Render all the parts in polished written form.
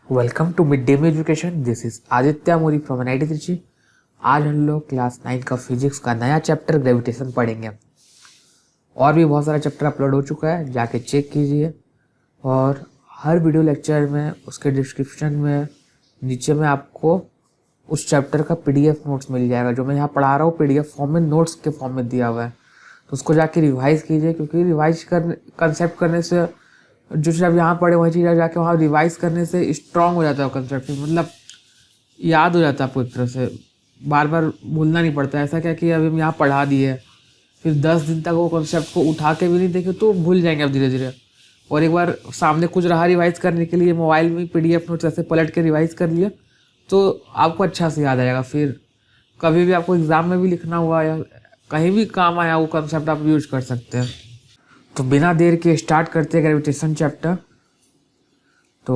Welcome to mid day में education. This is Aditya Mori from NIT Trichy. आज हम लोग क्लास 9 का फिजिक्स का नया चैप्टर ग्रेविटेशन पढ़ेंगे। और भी बहुत सारा चैप्टर अपलोड हो चुका है, जाके चेक कीजिए। और हर वीडियो लेक्चर में उसके डिस्क्रिप्शन में नीचे में आपको उस चैप्टर का पीडीएफ नोट्स मिल जाएगा। जो मैं यहाँ पढ़ा रहा हूँ पीडीएफ फॉर्म में, नोट्स के फॉर्म में दिया हुआ है, तो उसको जाके रिवाइज कीजिए। क्योंकि रिवाइज करने कंसेप्ट करने से जो चीज़ आप यहाँ पढ़े वही चीज़ जाके वहाँ रिवाइज करने से स्ट्रांग हो जाता है कंसेप्ट, मतलब याद हो जाता है आपको। एक तरह से बार बार भूलना नहीं पड़ता। ऐसा क्या कि अभी हम यहाँ पढ़ा दिए, फिर 10 दिन तक वो कंसेप्ट को उठा के भी नहीं देखे तो भूल जाएंगे आप धीरे धीरे। और एक बार सामने कुछ रहा रिवाइज करने के लिए, मोबाइल में पीडीएफ नोट्स ऐसे पलट के रिवाइज कर लिया तो आपको अच्छा से याद आएगा। फिर कभी भी आपको एग्ज़ाम में भी लिखना हुआ या कहीं भी काम आया वो कंसेप्ट आप यूज कर सकते हैं। तो बिना देर के स्टार्ट करते हैं ग्रेविटेशन चैप्टर। तो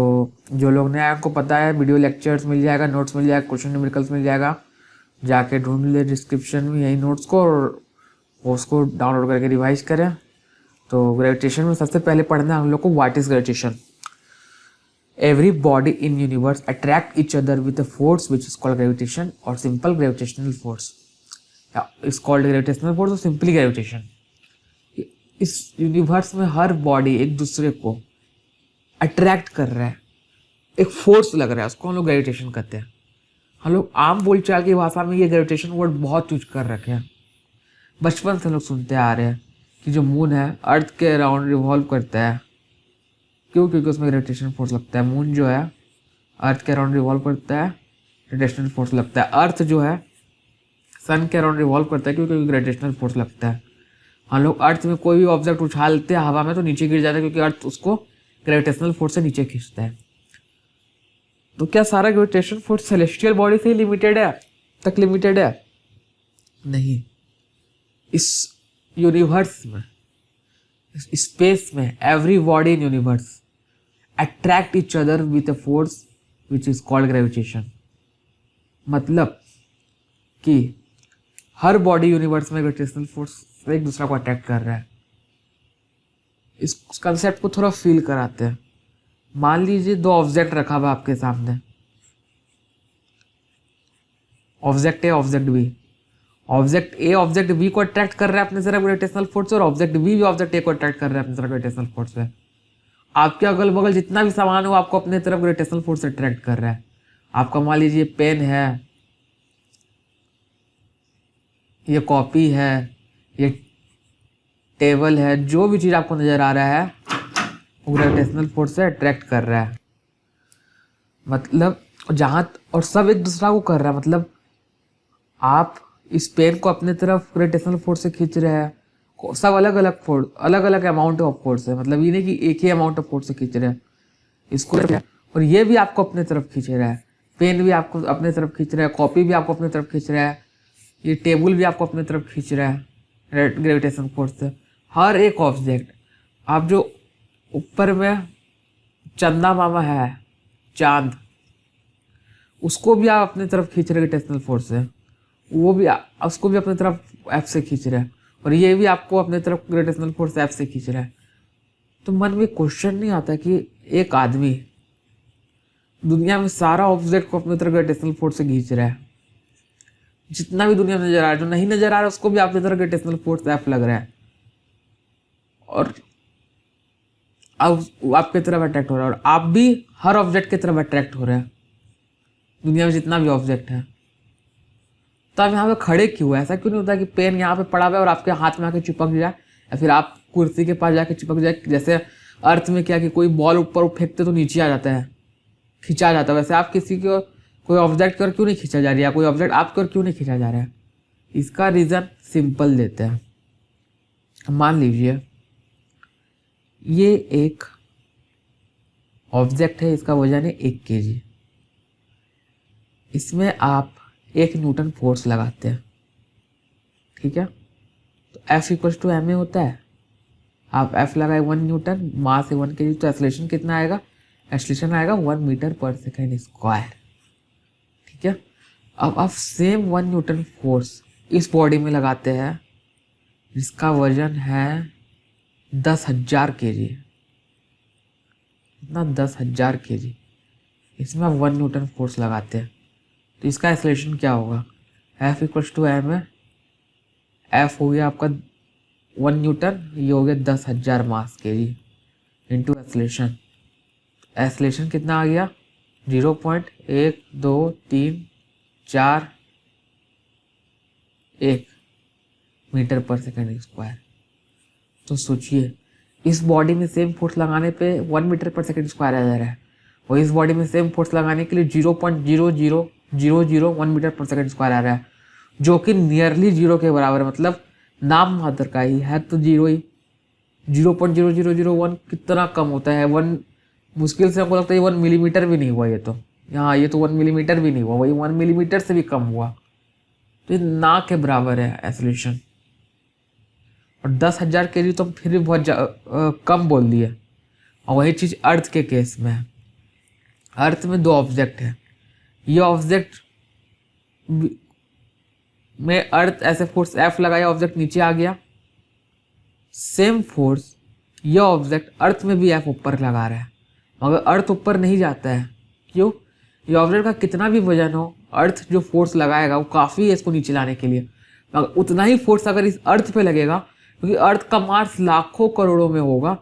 जो लोग नए आए उनको पता है वीडियो लेक्चर्स मिल जाएगा, नोट्स मिल जाएगा, क्वेश्चन न्यूमेरिकल्स मिल जाएगा। जाके ढूंढ ले डिस्क्रिप्शन में यही नोट्स को और उसको डाउनलोड करके रिवाइज करें। तो ग्रेविटेशन में सबसे पहले पढ़ना है हम लोग को what is gravitation. Every body in universe attract each other with a force which is called gravitation और simple gravitational force. Is called gravitational force और सिंपली ग्रेविटेशन। इस यूनिवर्स में हर बॉडी एक दूसरे को अट्रैक्ट कर रहा है, एक फोर्स लग रहा है, उसको हम लोग ग्रेविटेशन कहते हैं। हम लोग आम बोलचाल की भाषा में ये ग्रेविटेशन वर्ड बहुत यूज कर रखे हैं। बचपन से लोग सुनते आ रहे हैं कि जो मून है अर्थ के अराउंड रिवॉल्व करता है। क्यों? क्योंकि उसमें ग्रेविटेशन फोर्स लगता है। मून जो है अर्थ के अराउंड रिवॉल्व करता है, ग्रेविटेशनल फोर्स लगता है। अर्थ जो है सन के अराउंड रिवॉल्व करता है क्योंकि ग्रेविटेशनल फोर्स लगता है। हम लोग अर्थ में कोई भी ऑब्जेक्ट उछालते हैं हवा में तो नीचे गिर जाता है क्योंकि अर्थ उसको ग्रेविटेशनल फोर्स से नीचे खींचता है। तो क्या सारा ग्रेविटेशन फोर्स सेलेस्टियल बॉडी से ही लिमिटेड है, तक लिमिटेड है? नहीं। इस यूनिवर्स में, इस स्पेस में, every body in universe attract each other with a force which is called gravitation. मतलब कि हर बॉडी यूनिवर्स में ग्रेविटेशनल फोर्स एक दूसरा को अट्रैक्ट कर रहा है। इस कंसेप्ट को थोड़ा फील कराते हैं। मान लीजिए दो ऑब्जेक्ट रखा हुआ आपके सामने, object a, object b. Object a object b को अट्रैक्ट कर रहा है अपने तरफ ग्रेविटेशनल फोर्स से, और ऑब्जेक्ट बी भी ऑब्जेक्ट ए को अट्रैक्ट कर रहा है अपने तरफ ग्रेविटेशनल फोर्स से। आपके अगल बगल जितना भी सामान हो आपको अपने तरफ ग्रेविटेशनल फोर्स से अट्रैक्ट कर रहा है। आपका मान लीजिए पेन है, ये कॉपी है, ये टेबल है, जो भी चीज़ आपको नज़र आ रहा है वो ग्रेविटेशनल फोर्स से अट्रैक्ट कर रहा है। मतलब जहाँ और सब एक दूसरा को कर रहा है। मतलब आप इस पेन को अपने तरफ ग्रेविटेशनल फोर्स से खींच रहे हैं, सब अलग अलग फोर्स, अलग अलग अमाउंट ऑफ फोर्स है। मतलब ये नहीं कि एक ही अमाउंट ऑफ फोर्स से खींच रहे हैं इसको, और ये भी आपको अपने तरफ खींच रहा है। पेन भी आपको अपने तरफ खींच रहा है, कॉपी भी आपको अपने तरफ खींच रहा है, ये टेबल भी आपको अपने तरफ खींच रहा है ग्रेविटेशन फोर्स से। हर एक ऑब्जेक्ट, आप जो ऊपर में चंदा मामा है, चांद, उसको भी आप अपने तरफ खींच रहे हैं ग्रेविटेशनल फोर्स से, वो भी उसको भी अपने तरफ एफ से खींच रहा है, और ये भी आपको अपने तरफ ग्रेविटेशनल फोर्स एफ से खींच रहा है। तो मन में क्वेश्चन नहीं आता कि एक आदमी दुनिया में सारा ऑब्जेक्ट को अपने तरफ ग्रेविटेशनल फोर्स से खींच रहा है। जितना भी दुनिया में नजर आ रहा है, जो नहीं नजर आ रहा है उसको भी अपने तरफ ग्रेविटेशनल फोर्स एफ लग रहा है, और अब आपके तरफ अट्रैक्ट हो रहा है, और आप भी हर ऑब्जेक्ट की तरफ अट्रैक्ट हो रहे हैं दुनिया में जितना भी ऑब्जेक्ट है। तो आप यहाँ पे खड़े क्यों है? ऐसा क्यों नहीं होता कि पेन यहाँ पे पड़ा हुआ है और आपके हाथ में आके चिपक जाए, या फिर आप कुर्सी के पास जाके चिपक जाए। जैसे अर्थ में क्या कि कोई बॉल ऊपर फेंकते तो नीचे आ जाता है, खींचा जाता है, वैसे आप किसी को, कोई ऑब्जेक्ट की ओर क्यों नहीं खींचा जा रही है, कोई ऑब्जेक्ट आपकी ओर क्यों नहीं खींचा जा रहा है? इसका रीज़न सिंपल देते हैं। मान लीजिए ये एक ऑब्जेक्ट है, इसका वजन है 1 kg। इसमें आप 1 न्यूटन फोर्स लगाते हैं, ठीक है? तो F equals to m a होता है। आप F लगाए 1 न्यूटन, मास है 1 kg, तो एक्सेलरेशन कितना आएगा? एक्सेलरेशन आएगा 1 मीटर पर सेकेंड स्क्वायर, ठीक है? अब आप सेम 1 न्यूटन फोर्स इस बॉडी में लगाते हैं जिसका वजन है 10,000 kg। इतना 10,000 kg। इसमें आप 1 न्यूटन फोर्स लगाते हैं तो इसका एक्सेलरेशन क्या होगा, F इक्वल्स टू एम है, F हो गया आपका 1 न्यूटन, ये हो गया 10,000 मास के जी इंटू एक्सेलरेशन। एक्सेलरेशन कितना आ गया 0.1234 मीटर पर सेकेंड स्क्वायर। तो सोचिए इस बॉडी में सेम फोर्स लगाने पे 1 मीटर पर सेकेंड स्क्वायर आ जा रहा है और इस बॉडी में सेम फोर्स लगाने के लिए 0.00001 मीटर पर सेकेंड स्क्वायर आ रहा है, जो कि नियरली जीरो के बराबर है। मतलब नाम मात्र का ही है तो जीरो ही, 0.0001 कितना कम होता है, 1 मुश्किल से हमको लगता है 1 मिलीमीटर भी नहीं हुआ ये तो, यहाँ ये तो 1 मिलीमीटर भी नहीं हुआ, वही 1 मिलीमीटर से भी कम हुआ, तो ये ना के बराबर है एक्सेलरेशन। और 10,000 के लिए तो फिर भी बहुत कम बोल दिए। और वही चीज़ अर्थ के केस में है। अर्थ में 2 ऑब्जेक्ट है, ये ऑब्जेक्ट में अर्थ ऐसे फोर्स F लगाया, ऑब्जेक्ट नीचे आ गया, सेम फोर्स ये ऑब्जेक्ट अर्थ में भी F ऊपर लगा रहा है, मगर अर्थ ऊपर नहीं जाता है। क्यों? ये ऑब्जेक्ट का कितना भी वजन हो, अर्थ जो फोर्स लगाएगा वो काफ़ी है इसको नीचे लाने के लिए, मगर उतना ही फोर्स अगर इस अर्थ पे लगेगा, क्योंकि अर्थ का मास लाखों करोड़ों में होगा,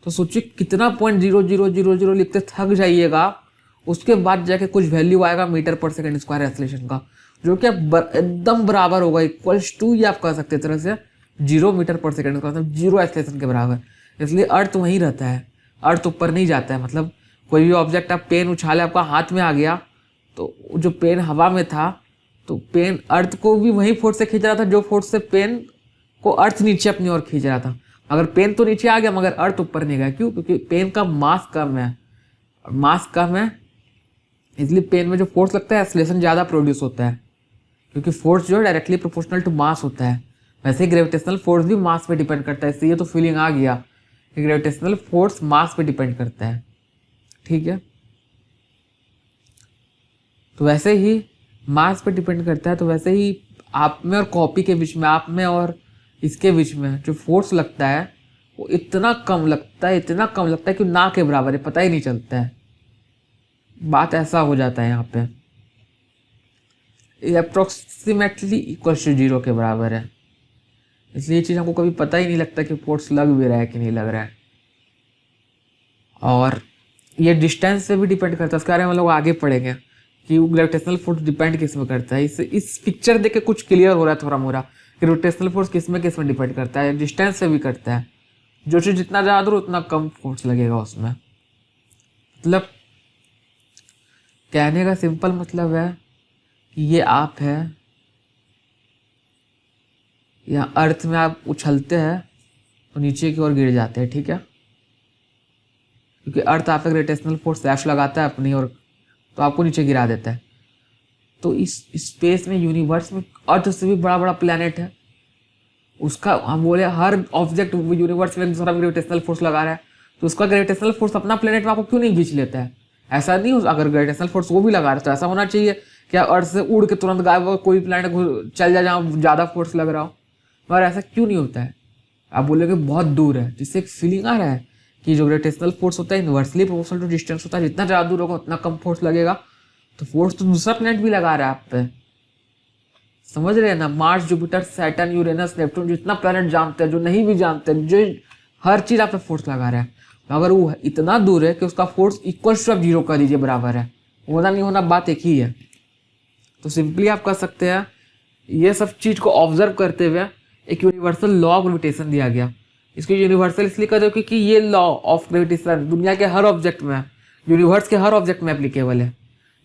तो सोचिए कितना 0.0000 लिखते थक जाइएगा, उसके बाद जाके कुछ वैल्यू आएगा मीटर पर सेकेंड स्क्वायर एक्सेलरेशन का, जो कि एकदम बराबर होगा, इक्वल्स टू ये आप कह सकते हैं तरह से 0 मीटर पर सेकेंड का, मतलब 0 एक्सेलरेशन के बराबर। इसलिए अर्थ वहीं रहता है, अर्थ ऊपर नहीं जाता है। मतलब कोई भी ऑब्जेक्ट आप पेन उछाले, आपका हाथ में आ गया, तो जो पेन हवा में था तो पेन अर्थ को भी वही फोर्स से खींच रहा था जो फोर्स से पेन को अर्थ नीचे अपनी ओर खींच रहा था। अगर पेन तो नीचे आ गया मगर अर्थ ऊपर नहीं गया। क्यों? क्योंकि पेन का मास कम है, मास कम है इसलिए पेन में जो फोर्स लगता है एक्सेलरेशन ज़्यादा प्रोड्यूस होता है, क्योंकि फोर्स जो है डायरेक्टली प्रोपोर्शनल टू मास होता है। वैसे ही ग्रेविटेशनल फोर्स भी मास पे डिपेंड करता है, इसलिए तो फीलिंग आ गया कि ग्रेविटेशनल फोर्स मास पे डिपेंड करता है। ठीक है, तो वैसे ही मास पे डिपेंड करता है, तो वैसे ही आप में और कॉपी के बीच में, आप में और इसके बीच में जो फोर्स लगता है वो इतना कम लगता है, इतना कम लगता है कि ना के बराबर है, पता ही नहीं चलता है। बात ऐसा हो जाता है यहाँ पे, अप्रोक्सीमेटली इक्वल टू 0 के बराबर है। इसलिए ये चीज़ हमको कभी पता ही नहीं लगता कि फोर्स लग भी रहा है कि नहीं लग रहा है। और ये डिस्टेंस पे भी डिपेंड करता है, उसके बारे में हम लोग आगे पढ़ेंगे कि ग्रेविटेशनल फोर्स डिपेंड किस में करता है। इस पिक्चर देख के कुछ क्लियर हो रहा है थोड़ा मोरा, ग्रेविटेशनल फोर्स किस में डिपेंड करता है, डिस्टेंस से भी करता है। जो चीज़ जितना ज़्यादा हो उतना कम फोर्स लगेगा उसमें। मतलब कहने का सिंपल मतलब है कि ये आप है, या अर्थ में आप उछलते हैं तो नीचे की ओर गिर जाते हैं। ठीक है, क्योंकि अर्थ आप ग्रेविटेशनल फोर्स F लगाता है अपनी ओर, तो आपको नीचे गिरा देता है। तो इस स्पेस में, यूनिवर्स में अर्थ से भी बड़ा बड़ा प्लैनेट है, उसका हम बोले हर ऑब्जेक्ट यूनिवर्स में दूसरा ग्रेविटेशनल फोर्स लगा रहा है, तो उसका ग्रेविटेशनल फोर्स अपना प्लैनेट में आपको क्यों नहीं खींच लेता है? ऐसा नहीं हो, अगर ग्रेविटेशनल फोर्स वो भी लगा रहा है तो ऐसा होना चाहिए कि अर्थ से उड़ के तुरंत गायब हो, कोई प्लैनेट चल जाए जहाँ ज़्यादा फोर्स लग रहा हो, मगर ऐसा क्यों नहीं होता है? आप बोलोगे बहुत दूर है, जिससे एक फीलिंग आ रहा है कि जो ग्रेविटेशनल फोर्स होता है इन्वर्सली प्रोपोर्शनल टू डिस्टेंस होता है, जितना ज़्यादा दूर होगा उतना कम फोर्स लगेगा। तो फोर्स तो दूसरा प्लैनेट भी लगा रहा है आप पे, समझ रहे हैं ना? Mars, Jupiter, Saturn, Uranus, Neptune, जितना प्लैनेट जानते हैं, जो नहीं भी जानते, जो हर चीज़ आप पे फोर्स लगा रहा है, अगर वो इतना दूर है कि उसका फोर्स इक्वल टू आप 0 कर दीजिए, बराबर है, होना नहीं होना बात एक ही है। तो सिंपली आप कह सकते हैं ये सब चीज़ को ऑब्जर्व करते हुए एक यूनिवर्सल लॉ ऑफ ग्रेविटेशन दिया गया। इसको यूनिवर्सल इसलिए कहते हो क्योंकि ये लॉ ऑफ ग्रेविटेशन दुनिया के हर ऑब्जेक्ट में, यूनिवर्स के हर ऑब्जेक्ट में एप्लीकेबल है,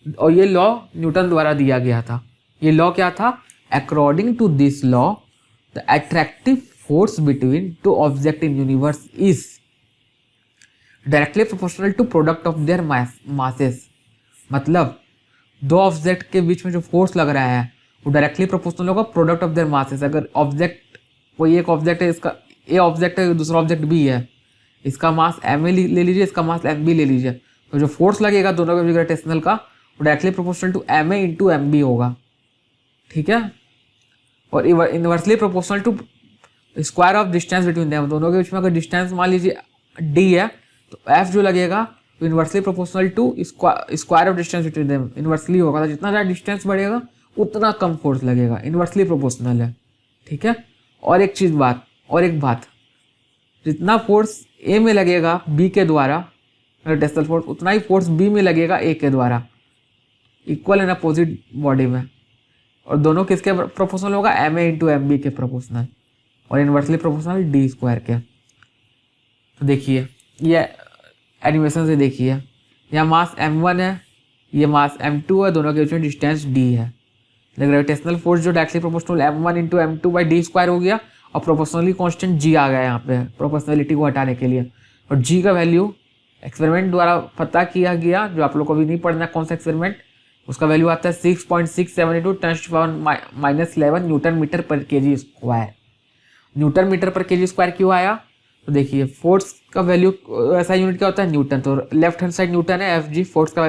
और ये लॉ न्यूटन द्वारा दिया गया था। ये लॉ क्या था? According to this law the attractive force between two object in universe is directly proportional to product of their masses. मतलब दो ऑब्जेक्ट के बीच में जो फोर्स लग रहा है वो डायरेक्टली प्रोपोर्शनल होगा प्रोडक्ट ऑफ देयर मासेस। अगर ऑब्जेक्ट, कोई एक ऑब्जेक्ट है, इसका ए ऑब्जेक्ट है, दूसरा ऑब्जेक्ट बी है, इसका मास एम ए ले लीजिए, इसका मास एम बी ले लीजिए, तो जो फोर्स लगेगा दोनों के ग्रेविटेशनल का वो directly proportional to m a into m b होगा। ठीक है, और inversely proportional to square of distance between them. दोनों के बीच में अगर डिस्टेंस मान लीजिए डी है तो एफ जो लगेगा तो inversely proportional to square of distance between them, inversely होगा, तो जितना ज़्यादा डिस्टेंस बढ़ेगा उतना कम फोर्स लगेगा, इन्वर्सली प्रोपोर्शनल है, ठीक है। और एक बात, जितना फोर्स ए में लगेगा बी के द्वारा ग्रेविटेशनल फोर्स, उतना ही फोर्स बी में लगेगा ए के द्वारा, इक्वल एंड अपोजिट बॉडी में, और दोनों किसके प्रोपोर्शनल होगा, m a into m b के प्रोपोर्शनल, और इन्वर्सली प्रोपोर्शनल डी स्क्वायर के। तो देखिए ये एनिमेशन से देखिए, यहाँ मास m1 है, ये मास m2 है, दोनों के बीच में डिस्टेंस d है। ग्रेविटेशनल फोर्स जो directly proportional m1 into m2 by d square हो गया, और प्रोपोर्शनली कांस्टेंट g आ गया यहाँ पे प्रोपोर्शनलिटी को हटाने के लिए, और g का वैल्यू एक्सपेरिमेंट द्वारा पता किया गया, जो आप लोग को भी नहीं पढ़ना कौन सा एक्सपेरिमेंट, उसका वैल्यू आता है 6.672 ×10⁻11 न्यूटन मीटर पर केजी स्क्वायर। न्यूटन मीटर पर केजी स्क्वायर क्यों आया, तो देखिए फोर्स का वैल्यू ऐसा यूनिट क्या होता है, न्यूटन, तो लेफ्ट हैंड साइड न्यूटन है एफ जी, फोर्स का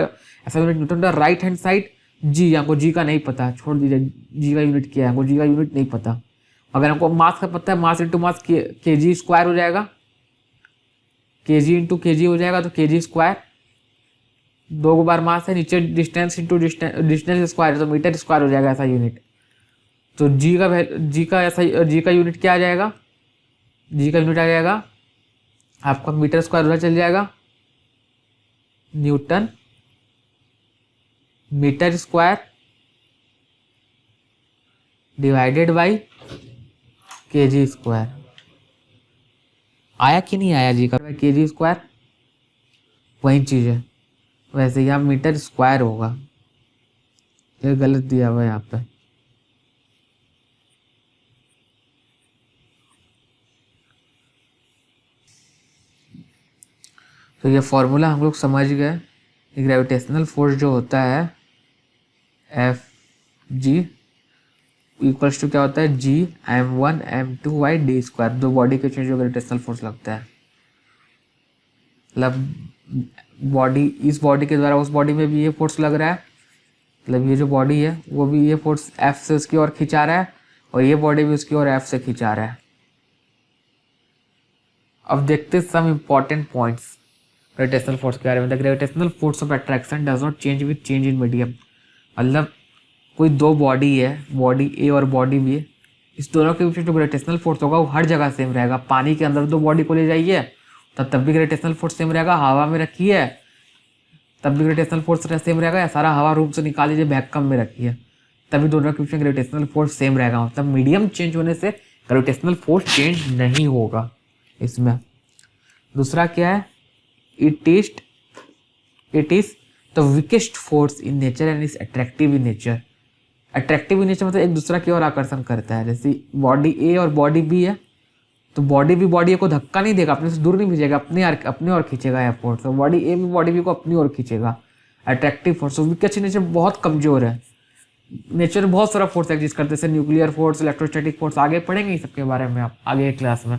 ऐसा unit Newton, right hand side G, यहाँ को जी का नहीं पता, छोड़ दीजिए जी का यूनिट क्या है, हमको जी का यूनिट नहीं पता। अगर हमको मास का पता है, मास इंटू मास के जी स्क्वायर हो जाएगा, के जी इंटू के जी हो जाएगा, तो के जी स्क्वायर, दो बार मास है, नीचे डिस्टेंस इंटू डिस्टेंस स्क्वायर, तो मीटर स्क्वायर हो जाएगा ऐसा यूनिट। तो जी का यूनिट क्या आ जाएगा, जी का यूनिट आ जाएगा आपका मीटर स्क्वायर उधर चल जाएगा, newton metre square divided by KG square. आया कि नहीं आया जी का केजी स्क्वायर, वही चीज़ है, वैसे यहाँ मीटर स्क्वायर होगा, ये गलत दिया हुआ है यहाँ पे। तो ये फॉर्मूला हम लोग समझ गए, ग्रेविटेशनल फोर्स जो होता है एफ जी इक्वल्स टू क्या होता है, जी m1 m2 by d square, दो बॉडी के बीच जो ग्रेविटेशनल फोर्स लगता है, मतलब बॉडी, इस बॉडी के द्वारा उस बॉडी में भी ये फोर्स लग रहा है, मतलब ये जो बॉडी है वो भी ये फोर्स एफ से उसकी ओर खिंचा रहा है, और ये बॉडी भी उसकी ओर एफ से खिंचा रहा है। अब देखते हैं some important points gravitational force के बारे में। The gravitational force of attraction does not change with change in medium, मतलब कोई दो बॉडी है, बॉडी ए और बॉडी बी है, इस दोनों के बीच में जो ग्रेविटेशनल फोर्स होगा वो हर जगह सेम रहेगा। पानी के अंदर दो बॉडी को ले जाइए तब भी ग्रेविटेशनल फोर्स सेम रहेगा, हवा में रखिए तब भी ग्रेविटेशनल फोर्स सेम रहेगा, या सारा हवा रूम से निकाल लीजिए वैक्यूम में रखिए तभी दोनों के बीच में ग्रेविटेशनल फोर्स सेम रहेगा। मतलब मीडियम चेंज होने से ग्रेविटेशनल फोर्स चेंज नहीं होगा इसमें। दूसरा क्या है, it is the weakest force in nature and is attractive in nature. Attractive in nature मतलब एक दूसरा की ओर आकर्षण करता है, जैसे बॉडी ए और बॉडी बी है, तो बॉडी भी बॉडी ए को धक्का नहीं देगा, अपने से दूर नहीं भेजेगा, अपने ओर खींचेगा यह फोर्स, तो बॉडी ए भी बॉडी बी को अपनी ओर खींचेगा। Attractive force, weakest in nature बहुत कमजोर है, नेचर बहुत सारा फोर्स एग्जिस्ट करते हैं, जैसे न्यूक्लियर फोर्स, इलेक्ट्रोस्टैटिक फोर्स, आगे पढ़ेंगे इस सबके बारे में आप आगे क्लास में,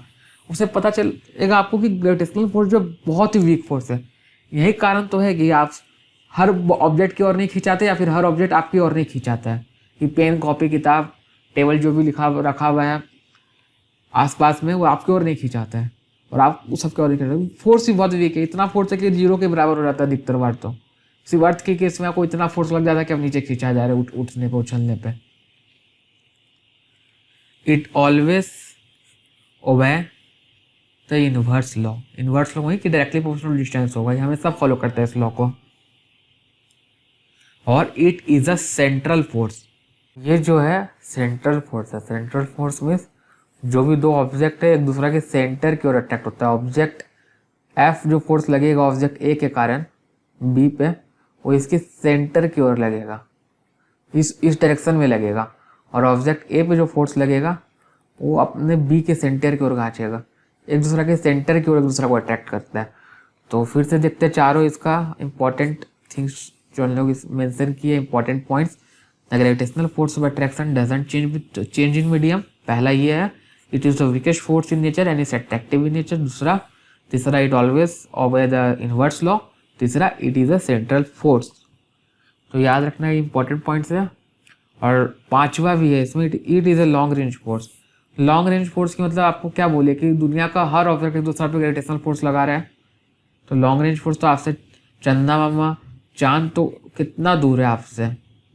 उससे पता चलेगा आपको कि ग्रेविटेशनल फोर्स जो बहुत ही वीक फोर्स है। यही कारण तो है कि आप हर ऑब्जेक्ट की ओर नहीं खिंचाते, या फिर हर ऑब्जेक्ट आपकी ओर नहीं खिंचाता है, कि पेन, कॉपी, किताब, टेबल जो भी रखा हुआ है आसपास में वो आपकी ओर नहीं खिंचाता है, और आप उस सबके ओर नहीं खिंचाते। फोर्स ही बहुत वीक है, इतना फोर्स है कि जीरो के बराबर हो जाता है अधिकतर बार। तो सिर्फ अर्थ के केस में आपको इतना फोर्स लग जाता है कि आप नीचे खींचा जा रहे हैं उठने पे, उछलने पे। It always obey the inverse law, inverse law वही कि डायरेक्टली प्रोपोर्शनल डिस्टेंस होगा, ये हमें सब फॉलो करते हैं इस लॉ को। और it is a central force, ये जो है सेंट्रल फोर्स है। सेंट्रल फोर्स मीन्स जो भी दो ऑब्जेक्ट है एक दूसरे के सेंटर की ओर अट्रैक्ट होता है। ऑब्जेक्ट एफ जो फोर्स लगेगा ऑब्जेक्ट ए के कारण बी पे, वो इसके सेंटर की ओर लगेगा, इस डायरेक्शन में लगेगा, और ऑब्जेक्ट ए पे जो फोर्स लगेगा वो अपने बी के सेंटर की ओर खींचेगा, एक दूसरे के सेंटर की ओर एक दूसरे को अट्रैक्ट करता है। तो फिर से देखते हैं चारों इसका इंपॉर्टेंट थिंग्स जो हम लोग मेंशन किए, important points. The gravitational force of attraction doesn't change in medium, पहला ये है, it is the weakest force in nature and is attractive in nature. दूसरा, तीसरा, it always obey the inverse law. तीसरा, it is a central force. तो याद रखना ये इंपॉर्टेंट पॉइंट्स है। और पांचवा भी है इसमें, it is a long range force. Long range force की मतलब आपको क्या बोले कि दुनिया का हर ऑब्जेक्ट एक दूसरे पे ग्रेविटेशनल फोर्स लगा रहा है, तो लॉन्ग रेंज फोर्स तो आपसे चंदा मामा, चांद तो कितना दूर है आपसे,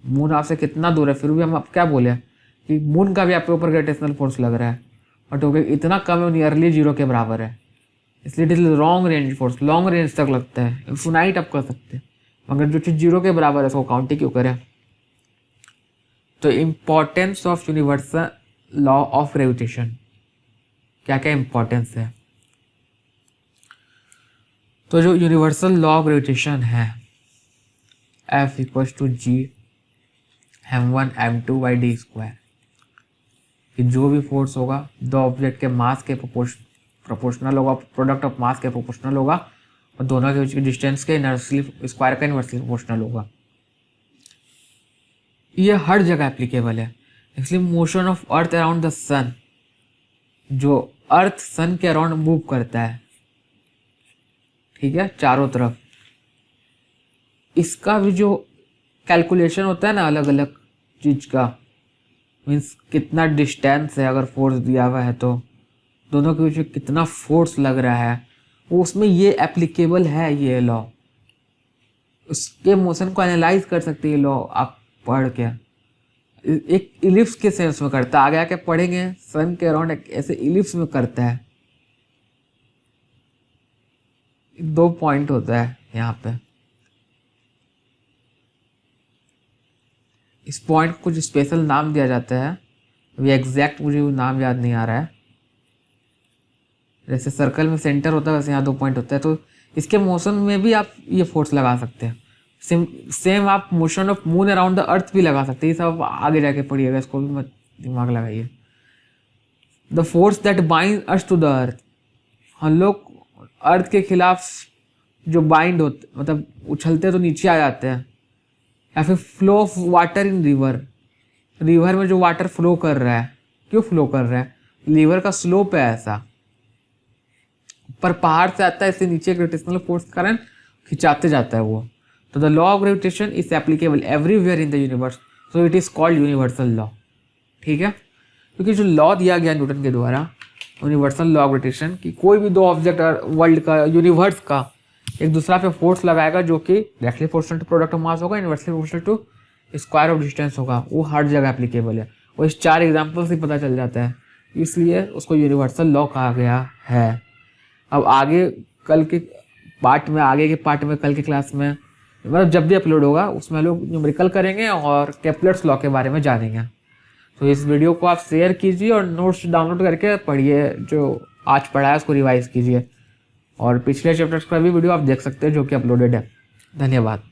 मून आपसे कितना दूर है, फिर भी हम आप क्या बोले कि मून का भी आपके ऊपर ग्रेविटेशनल फोर्स लग रहा है, बट ओके इतना कम है, नियरली जीरो के बराबर है, इसलिए it is long range force, long range तक लगता है, इन्फिनाइट आप कर सकते हैं, मगर जो चीज़ जीरो के बराबर है उसको काउंट ही क्यों करें। तो importance of universal law of gravitation, क्या क्या इम्पोर्टेंस है। तो जो यूनिवर्सल लॉ ऑफ ग्रेविटेशन है F equals to g m1 m2 by d square, कि जो भी फोर्स होगा दो ऑब्जेक्ट के मास के प्रोपोर्शनल होगा, प्रोडक्ट ऑफ मास के प्रोपोर्शनल होगा, और दोनों के बीच की डिस्टेंस के इनवर्सली स्क्वायर का इनवर्सली प्रोपोर्शनल होगा। ये हर जगह एप्लीकेबल है, इसलिए motion of earth around the sun, जो अर्थ सन के अराउंड मूव करता है, ठीक है, चारों तरफ, इसका भी जो कैलकुलेशन होता है ना अलग अलग चीज का, मीन्स कितना डिस्टेंस है, अगर फोर्स दिया हुआ है तो दोनों के बीच में कितना फोर्स लग रहा है, वो उसमें ये एप्लीकेबल है ये लॉ, उसके मोशन को एनालाइज कर सकते हैं ये लॉ आप पढ़ के, एक इलिप्स के सेंस में करता है, आगे आके पढ़ेंगे सन के अराउंड एक ऐसे इलिप्स में करता है। दो पॉइंट होता है यहाँ पे, इस पॉइंट को कुछ स्पेशल नाम दिया जाता है, अभी एग्जैक्ट मुझे वो नाम याद नहीं आ रहा है, जैसे सर्कल में सेंटर होता है वैसे यहाँ दो पॉइंट होता है, तो इसके मोशन में भी आप ये फोर्स लगा सकते हैं। सेम आप motion of moon around the earth भी लगा सकते हैं, ये सब आगे जाके पढ़िएगा, इसको भी मत दिमाग लगाइए। The force that bind earth to the earth, हम लोग अर्थ के खिलाफ जो बाइंड होते मतलब उछलते तो नीचे आ जाते हैं, या फिर flow of water in river, river में जो वाटर फ्लो कर रहा है, क्यों फ्लो कर रहा है, रिवर का स्लोप है ऐसा, पर पहाड़ से आता है, इससे नीचे ग्रेविटेशनल फोर्स के कारण खिंचाते जाता है वो। तो the law of gravitation is applicable everywhere in the universe, so it is called universal law, ठीक है, क्योंकि जो लॉ दिया गया न्यूटन के द्वारा, यूनिवर्सल लॉ ऑफ ग्रेविटेशन, कि कोई भी दो ऑब्जेक्ट वर्ल्ड का, यूनिवर्स का एक दूसरा पे फोर्स लगाएगा जो कि directly proportional to product of mass होगा, inversely proportional to square of distance होगा, वो हर जगह एप्लीकेबल है, वो इस चार एग्जाम्पल से पता चल जाता है, इसलिए उसको यूनिवर्सल लॉ कहा गया है। अब आगे कल के पार्ट में, आगे के पार्ट में कल के क्लास में, मतलब जब भी अपलोड होगा उसमें लोग न्यूमेरिकल करेंगे और केपलर्स लॉ के बारे में जानेंगे। तो इस वीडियो को आप शेयर कीजिए और नोट्स डाउनलोड करके पढ़िए, जो आज पढ़ा है उसको रिवाइज कीजिए, और पिछले चैप्टर्स का भी वीडियो आप देख सकते हैं जो कि अपलोडेड है। धन्यवाद।